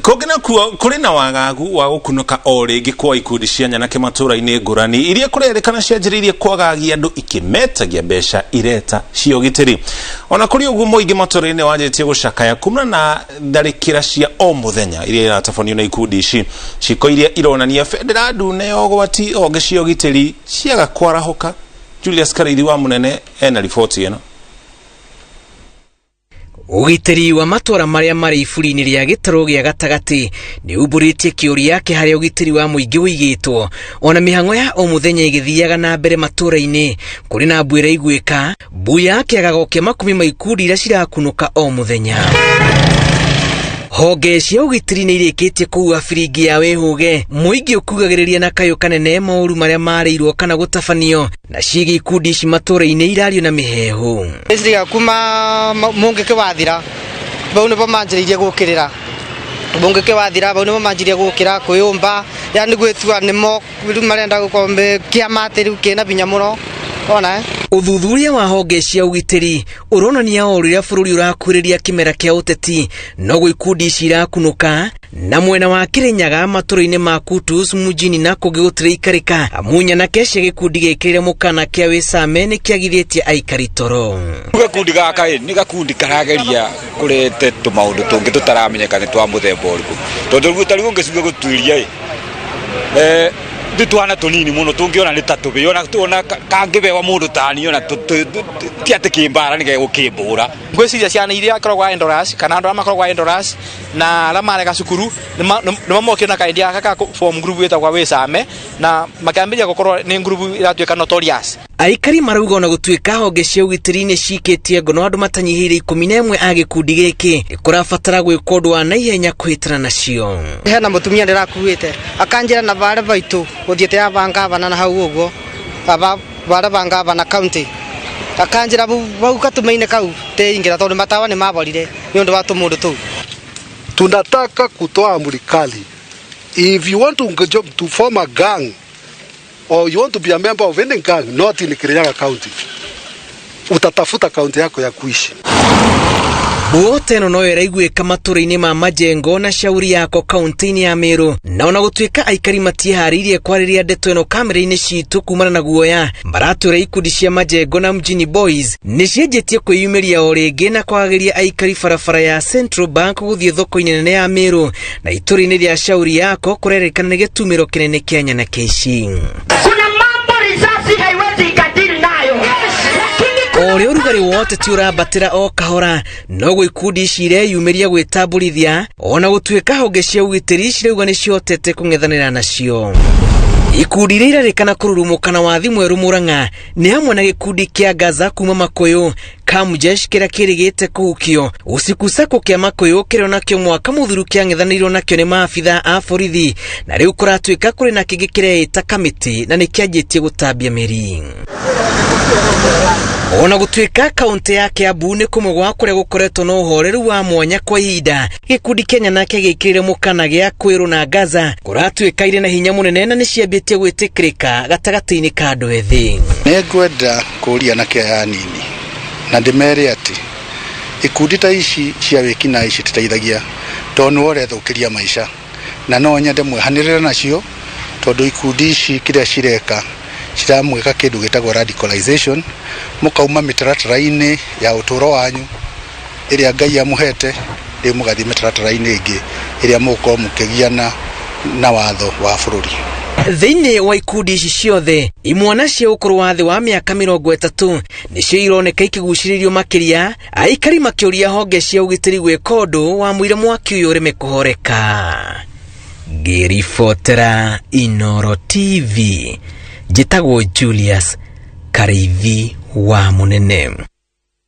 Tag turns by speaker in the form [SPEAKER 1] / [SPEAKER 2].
[SPEAKER 1] Kogena kuri na wagagu wa gukunuka o ringi kwa ikundi cia nyanake matura-ini ngurani iria kurerekana cianjiririe kwagagia andu ikimetagia mbeca ireta cia ugitiri. Ona kuri uguo muingi matura-ini wanjitie gucakaya kumana na tharikira cia o muthenya iria iratabanio na ikundi ici ciko iria ironania federa ndune ogwati honge cia ugitiri ciaga kwarahuka. Julius Karithi wa Munene ena riboti eno.
[SPEAKER 2] Ugitiri wa matora maria mari ifuri-ini ria gitaro gia gatagati ni uburitie kiuria yake hari ugitiri wa muingi wigitwo ona mihango ya o muthenya igithiaga na mbere matura-ini kuri na mbwira igwika buya yake agagokia makumi maikundi ira cirakunuka o muthenya. Honge cia ugitiri ni irikitie kuua firingi ya wehuge muingi ukugagiriria na kayo kanene mauru maria mareirwo kana gutabanio na ciigi ikundi ici matura-ini irario na mihehu.
[SPEAKER 3] Iciga kuma mungi kiwathira bau ni bamanjiririe gukirira mungi kiwathira bau ni bamanjiririe gukira kuyumba yani gwithua nimo marenda gukombe kiamate riu kina binya muno ona
[SPEAKER 2] uthuthuria wa honge cia ugitiri uronania o riria bururi urakuriria kimera kia uteti no gwikundi ici irakunuka na mwena wa Kirinyaga matura-ini ma Kutus mujini nako gigutire ikarika amunya na kesha gikundi gikirire mukana kia Wesame ni kiagithitie aikari toro.
[SPEAKER 4] Gikundi gaka ni gakundi karageria kurete tumaundu tungi tutaramenyekana twa muthemba uriku tondu rugutari ungiciuga gutwiria ditwana tunini muno tungiona ni tatubi ona tuona kangibewa mundu tani ona tiate kimbara ni gukimbura
[SPEAKER 3] ngwiciria ciana iria akoragwa Endoras kana andu amakoragwa Endoras na ala marega cukuru nimamokire na kaidi aka form group wetagwa Wesame na makambiria gukorwo ni group iratuika Notorious.
[SPEAKER 2] Aikari marauga ona gutuika honge cia ugitiri-ini cikitie ngono andu matanyihire 11 a gikundi giki kurabatara gwikwo undu wa naihenya kwitana nacio.
[SPEAKER 3] Hena mutumia ndirakuite akanjira na bare baitu guthiete ya bangava na hau uguo bare bangava na county akanjira bau katumaine kau te ingira tondu matawa ni maborire ni undu wa tumundu tu.
[SPEAKER 5] Tunataka kutoa amri kali. If you want to form a gang or you want to be a member of any gang not in Kirinyaga County, utatafuta kaunti yako ya kuishi.
[SPEAKER 2] Wote no iraiguika matura-ini ma Majengo na Shauri yako kaunti-ini ya Meru na ona gutuika aikari matiharirie kwariria ndeto eno kamera-ini citu kumana na guoya mbaratura ikundi cia Majengo na Mjini Boys ni cienjetie kwiyumiria o ringi na kwagĩria aikari barabara ya Central Bank guthie thoko-ini nene ya Meru na itura-ini ria Shauri yako kurerekana ni gitumiro kinene kia nyanake ici.
[SPEAKER 6] Kuna mambo risasi haiwezi ikadili nayo.
[SPEAKER 2] Ore urugari wote ti urabatira o kahora no gwikundi ici ireyumiria gwitamburithia ona gutuika honge cia ugitiri cirauga ni ciotete kung'ethanira nacio. Ikundi iria irarikana kururumukana wathi mweru Murang'a ni hamwe na gikundi kia Gaza kuma Makuyu, Kamjesh kiria kirigite kuhukio, usiku sako kia Makuyu kiria nakio mwaka muthuru kiang'ethanirwo nakio ni maabitha a borithi na riu kuratuika kuri na kingi kireita kamiti na ni kianjitie gutambia meri. Ona gutuika kaunti ya Kiambu ni kumwe gwa kuria gukoretwo na uhoreru wa mwanya kwa ihinda gikundi Kenya nake gikirire mukana gia Kwiru na Gaza kuratuika ire na hinya munene na ni ciambitie gwitikirika gatagati-ini ka andu ethi.
[SPEAKER 5] Ningwenda kuria na kia nini na ndimere ati ikundi ta ici cia wikina ici titeithagia tondu urethukiria maisha na no nyende mwehanirira nacio tondu ikundi ici kiria cireka ciramwika kindu gitagwo radicalization mukauma mitaratara-ini ya uturo wanyu iria Ngai amuhete riu mugathi mitaratara-ini ingi iria muko mukigiana na watho wa bururi.
[SPEAKER 2] Thiini wa ikundi ici ciothe imwana cia ukuru wa thi wa miaka 30 nicio ironeka ikiguciririo makiria aikari makiuria honge cia ugitiri gwika undu wa muire mwaki uyu urime kuhoreka. Ngiribotera Inooro TV, jitagwo Julius Karithi wa Munene.